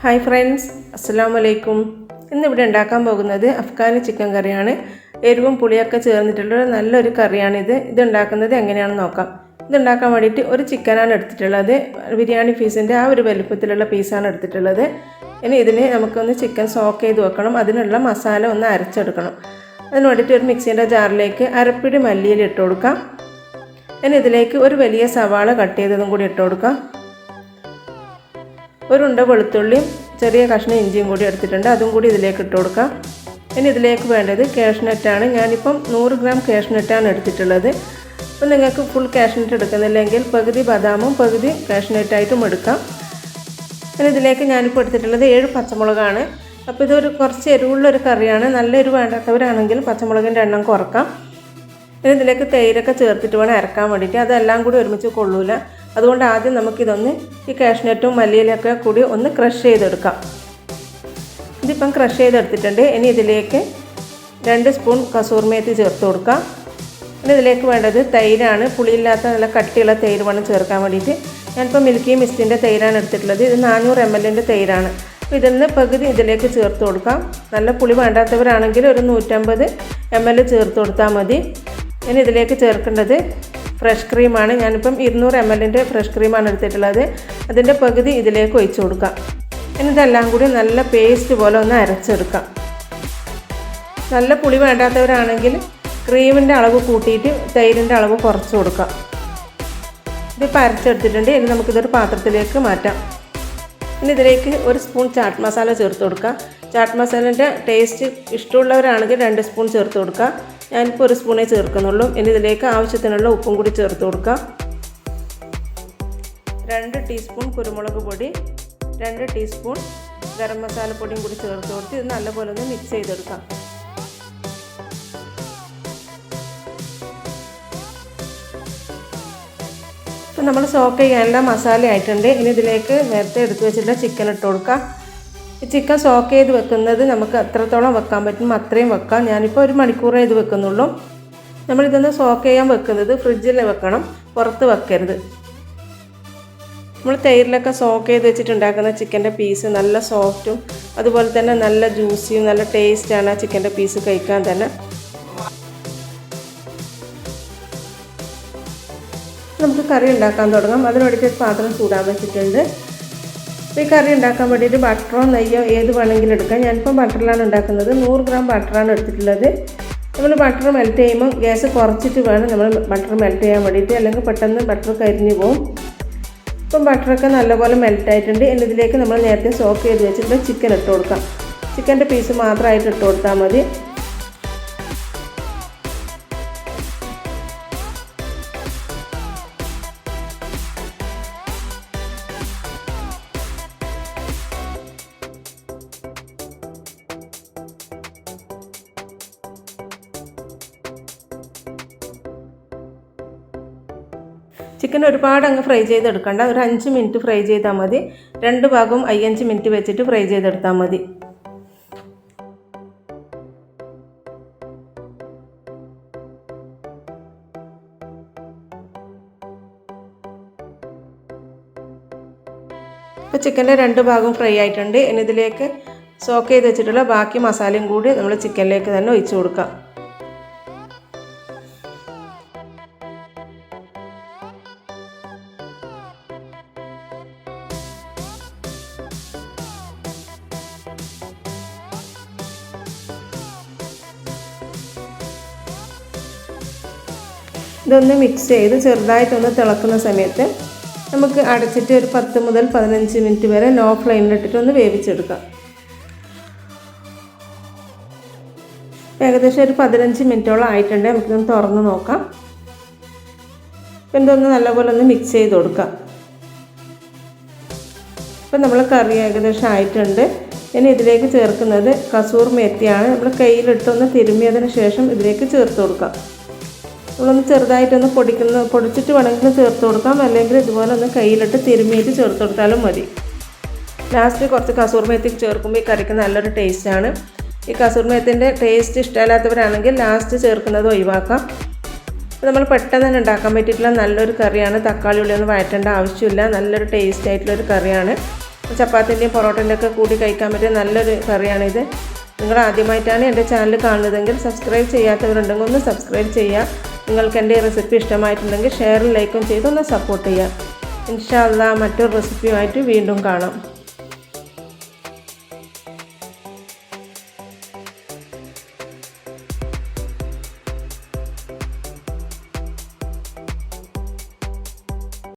Hi friends, അസ്സലാമു അലൈക്കും. ഇന്നിവിടെ ഉണ്ടാക്കാൻ പോകുന്നത് അഫ്ഗാനി ചിക്കൻ കറിയാണ്. എരിവും പുളിയൊക്കെ ചേർന്നിട്ടുള്ള നല്ലൊരു കറിയാണിത്. ഇതുണ്ടാക്കുന്നത് എങ്ങനെയാണെന്ന് നോക്കാം. ഇതുണ്ടാക്കാൻ വേണ്ടിയിട്ട് ഒരു ചിക്കനാണ് എടുത്തിട്ടുള്ളത്. ബിരിയാണി പീസിൻ്റെ ആ ഒരു വലുപ്പത്തിലുള്ള പീസാണ് എടുത്തിട്ടുള്ളത്. ഇനി ഇതിന് നമുക്കൊന്ന് ചിക്കൻ സോക്ക് ചെയ്ത് വെക്കണം. അതിനുള്ള മസാല ഒന്ന് അരച്ചെടുക്കണം. അതിന് വേണ്ടിയിട്ട് ഒരു മിക്സിൻ്റെ ജാറിലേക്ക് അരപ്പിടി മല്ലിയില ഇട്ട് കൊടുക്കാം. ഇനി ഇതിലേക്ക് ഒരു വലിയ സവാള കട്ട് ചെയ്തതും കൂടി ഇട്ട് കൊടുക്കാം. ഒരു ഉണ്ട വെളുത്തുള്ളിയും ചെറിയ കഷ്ണം ഇഞ്ചിയും കൂടി എടുത്തിട്ടുണ്ട്, അതും കൂടി ഇതിലേക്ക് ഇട്ട് കൊടുക്കാം. ഇനി ഇതിലേക്ക് വേണ്ടത് കാഷ്നട്ടാണ്. ഞാനിപ്പം 100 ഗ്രാം കാഷ്നട്ടാണ് എടുത്തിട്ടുള്ളത്. അപ്പം നിങ്ങൾക്ക് ഫുൾ കാഷ്നട്ട് എടുക്കുന്നില്ലെങ്കിൽ പകുതി ബദാമും പകുതി കാഷ്നട്ടായിട്ടും എടുക്കാം. ഇനി ഇതിലേക്ക് ഞാനിപ്പോൾ എടുത്തിട്ടുള്ളത് 7 പച്ചമുളകാണ്. അപ്പോൾ ഇതൊരു കുറച്ച് എരിവുള്ളൊരു കറിയാണ്. നല്ല എരിവ് വേണ്ടാത്തവരാണെങ്കിൽ പച്ചമുളകിൻ്റെ എണ്ണം കുറക്കാം. ഇനി ഇതിലേക്ക് തൈരൊക്കെ ചേർത്തിട്ട് വേണം അരക്കാൻ വേണ്ടിയിട്ട്. അതെല്ലാം കൂടി ഒരുമിച്ച് കൊള്ളൂല. അതുകൊണ്ട് ആദ്യം നമുക്കിതൊന്ന് ഈ കാഷ്നട്ടും മല്ലിയിലൊക്കെ കൂടി ഒന്ന് ക്രഷ് ചെയ്തെടുക്കാം. ഇതിപ്പം ക്രഷ് ചെയ്തെടുത്തിട്ടുണ്ട്. ഇനി ഇതിലേക്ക് 2 സ്പൂൺ കസൂറി മേത്തി ചേർത്ത് കൊടുക്കാം. ഇനി ഇതിലേക്ക് വേണ്ടത് തൈരാണ്. പുളിയില്ലാത്ത നല്ല കട്ടിയുള്ള തൈര് വേണം ചേർക്കാൻ വേണ്ടിയിട്ട്. ഞാനിപ്പോൾ മിൽക്കി മിസ്റ്റിൻ്റെ തൈരാണ് എടുത്തിട്ടുള്ളത്. ഇത് 400 ml തൈരാണ്. അപ്പോൾ ഇതിൽ നിന്ന് പകുതി ഇതിലേക്ക് ചേർത്ത് കൊടുക്കാം. നല്ല പുളി വേണ്ടാത്തവരാണെങ്കിൽ ഒരു 150 ml ചേർത്ത് കൊടുത്താൽ മതി. ഇനി ഇതിലേക്ക് ചേർക്കേണ്ടത് ഫ്രഷ് ക്രീമാണ്. ഞാനിപ്പം 200 ml ഫ്രഷ് ക്രീമാണ് എടുത്തിട്ടുള്ളത്. അതിൻ്റെ പകുതി ഇതിലേക്ക് ഒഴിച്ച് കൊടുക്കാം. ഇനി ഇതെല്ലാം കൂടി നല്ല പേസ്റ്റ് പോലെ ഒന്ന് അരച്ചെടുക്കാം. നല്ല പുളി വേണ്ടാത്തവരാണെങ്കിൽ ക്രീമിൻ്റെ അളവ് കൂട്ടിയിട്ട് തൈരിൻ്റെ അളവ് കുറച്ച് കൊടുക്കാം. ഇതിപ്പോൾ അരച്ചെടുത്തിട്ടുണ്ട്. ഇനി നമുക്കിതൊരു പാത്രത്തിലേക്ക് മാറ്റാം. ഇനി ഇതിലേക്ക് 1 സ്പൂൺ ചാട്ട് മസാല ചേർത്ത് കൊടുക്കാം. ചാട്ട് മസാലേൻ്റെ ടേസ്റ്റ് ഇഷ്ടമുള്ളവരാണെങ്കിൽ 2 സ്പൂൺ ചേർത്ത് കൊടുക്കുക. ഞാനിപ്പോൾ 1 സ്പൂണേ ചേർക്കുന്നുള്ളൂ. ഇനി ഇതിലേക്ക് ആവശ്യത്തിനുള്ള ഉപ്പും കൂടി ചേർത്ത് കൊടുക്കാം. 2 ടീസ്പൂൺ കുരുമുളക് പൊടി, 2 ടീസ്പൂൺ ഗരം മസാല പൊടിയും കൂടി ചേർത്ത് കൊടുത്ത് ഇത് നല്ലപോലെ ഒന്ന് മിക്സ് ചെയ്തെടുക്കാം. ഇപ്പം നമ്മൾ സോക്ക് ചെയ്യാനുള്ള മസാല ആയിട്ടുണ്ട്. ഇനി ഇതിലേക്ക് നേരത്തെ എടുത്ത് വെച്ചിട്ടുള്ള ചിക്കൻ ഇട്ട് കൊടുക്കാം. ഈ ചിക്കൻ സോക്ക് ചെയ്ത് വെക്കുന്നത് നമുക്ക് എത്രത്തോളം വെക്കാൻ പറ്റും അത്രയും വെക്കാം. ഞാനിപ്പോൾ 1 മണിക്കൂറേ ഇത് വെക്കുന്നുള്ളൂ. നമ്മളിതൊന്ന് സോക്ക് ചെയ്യാൻ വെക്കുന്നത് ഫ്രിഡ്ജിൽ വെക്കണം, പുറത്ത് വെക്കരുത്. നമ്മൾ തൈരിലൊക്കെ സോക്ക് ചെയ്ത് വെച്ചിട്ടുണ്ടാക്കുന്ന ചിക്കൻ്റെ പീസ് നല്ല സോഫ്റ്റും അതുപോലെ തന്നെ നല്ല ജ്യൂസിയും നല്ല ടേസ്റ്റാണ് ആ ചിക്കൻ്റെ പീസ് കഴിക്കാൻ തന്നെ. നമുക്ക് കറി ഉണ്ടാക്കാൻ തുടങ്ങാം. അതിന് വേണ്ടിയിട്ട് പാത്രം ചൂടാൻ വെച്ചിട്ടുണ്ട്. ഈ കറി ഉണ്ടാക്കാൻ വേണ്ടിയിട്ട് ബട്ടറോ നെയ്യോ ഏത് വേണമെങ്കിലും എടുക്കാം. ഞാനിപ്പോൾ ബട്ടറിലാണ് ഉണ്ടാക്കുന്നത്. 100 ഗ്രാം ബട്ടറാണ് എടുത്തിട്ടുള്ളത്. നമ്മൾ ബട്ടർ മെൽറ്റ് ചെയ്യുമ്പോൾ ഗ്യാസ് കുറച്ചിട്ട് വേണം നമ്മൾ ബട്ടർ മെൽറ്റ് ചെയ്യാൻ വേണ്ടിയിട്ട്, അല്ലെങ്കിൽ പെട്ടെന്ന് ബട്ടർ കരിഞ്ഞു പോകും. ഇപ്പം ബട്ടറൊക്കെ നല്ലപോലെ മെൽറ്റായിട്ടുണ്ട്. ഇതിലേക്ക് നമ്മൾ നേരത്തെ സോക്ക് ചെയ്ത് വെച്ചിട്ട് ചിക്കൻ ഇട്ട് കൊടുക്കാം. ചിക്കൻ്റെ പീസ് മാത്രമായിട്ട് ഇട്ട് കൊടുത്താൽ മതി. ചിക്കൻ ഒരുപാട് അങ്ങ് ഫ്രൈ ചെയ്തെടുക്കണ്ട. ഒരു 5 മിനിറ്റ് ഫ്രൈ ചെയ്താൽ മതി. 2 ഭാഗവും 5 മിനിറ്റ് വെച്ചിട്ട് ഫ്രൈ ചെയ്തെടുത്താൽ മതി. ഇപ്പോൾ ചിക്കൻ്റെ 2 ഭാഗവും ഫ്രൈ ആയിട്ടുണ്ട്. ഇനി ഇതിലേക്ക് സോക്ക് ചെയ്ത് വെച്ചിട്ടുള്ള ബാക്കി മസാലയും കൂടി നമ്മൾ ചിക്കനിലേക്ക് തന്നെ ഒഴിച്ചു കൊടുക്കാം. ഇതൊന്ന് മിക്സ് ചെയ്ത് ചെറുതായിട്ടൊന്ന് തിളക്കുന്ന സമയത്ത് നമുക്ക് അടച്ചിട്ട് ഒരു 10 മുതൽ 15 മിനിറ്റ് വരെ ലോ ഫ്ലെയിമിലിട്ടിട്ട് ഒന്ന് വേവിച്ചെടുക്കാം. ഏകദേശം ഒരു 15 മിനിറ്റോളം ആയിട്ടുണ്ട്. നമുക്കിതൊന്ന് തുറന്ന് നോക്കാം. ഇപ്പം ഇതൊന്ന് നല്ലപോലെ ഒന്ന് മിക്സ് ചെയ്ത് കൊടുക്കാം. ഇപ്പം നമ്മൾ കറി ഏകദേശം ആയിട്ടുണ്ട്. ഇനി ഇതിലേക്ക് ചേർക്കുന്നത് കസൂർ മേത്തിയാണ്. നമ്മൾ കയ്യിലിട്ടൊന്ന് തിരുമ്മിയതിന് ശേഷം ഇതിലേക്ക് ചേർത്ത് കൊടുക്കാം. നമ്മളൊന്ന് ചെറുതായിട്ടൊന്ന് പൊടിച്ചിട്ട് വേണമെങ്കിലും ചേർത്ത് കൊടുക്കാം, അല്ലെങ്കിൽ ഇതുപോലെ ഒന്ന് കയ്യിലിട്ട് തിരുമ്മിയിട്ട് ചേർത്ത് കൊടുത്താലും മതി. ലാസ്റ്റ് കുറച്ച് കസൂർ മേത്തി ചേർക്കുമ്പോൾ ഈ കറിക്ക് നല്ലൊരു ടേസ്റ്റാണ്. ഈ കസൂർ മേത്തിൻ്റെ ടേസ്റ്റ് ഇഷ്ടമില്ലാത്തവരാണെങ്കിൽ ലാസ്റ്റ് ചേർക്കുന്നത് ഒഴിവാക്കാം. അപ്പോൾ നമ്മൾ പെട്ടെന്ന് തന്നെ ഉണ്ടാക്കാൻ പറ്റിയിട്ടുള്ള നല്ലൊരു കറിയാണ്. തക്കാളി ഉള്ളിയൊന്നും വഴറ്റേണ്ട ആവശ്യമില്ല. നല്ലൊരു ടേസ്റ്റ് ആയിട്ടുള്ളൊരു കറിയാണ്. ചപ്പാത്തിൻ്റെയും പൊറോട്ടൻ്റെയൊക്കെ കൂടി കഴിക്കാൻ പറ്റിയ നല്ലൊരു കറിയാണിത്. നിങ്ങൾ ആദ്യമായിട്ടാണ് എൻ്റെ ചാനൽ കാണുന്നതെങ്കിൽ സബ്സ്ക്രൈബ് ചെയ്യാത്തവരുണ്ടെങ്കിൽ ഒന്ന് സബ്സ്ക്രൈബ് ചെയ്യുക. നിങ്ങൾക്ക് എൻ്റെ റെസിപ്പി ഇഷ്ടമായിട്ടുണ്ടെങ്കിൽ ഷെയറും ലൈക്കും ചെയ്ത് ഒന്ന് സപ്പോർട്ട് ചെയ്യുക. ഇൻഷാ അല്ലാഹ് മറ്റൊരു റെസിപ്പിയുമായിട്ട് വീണ്ടും കാണാം.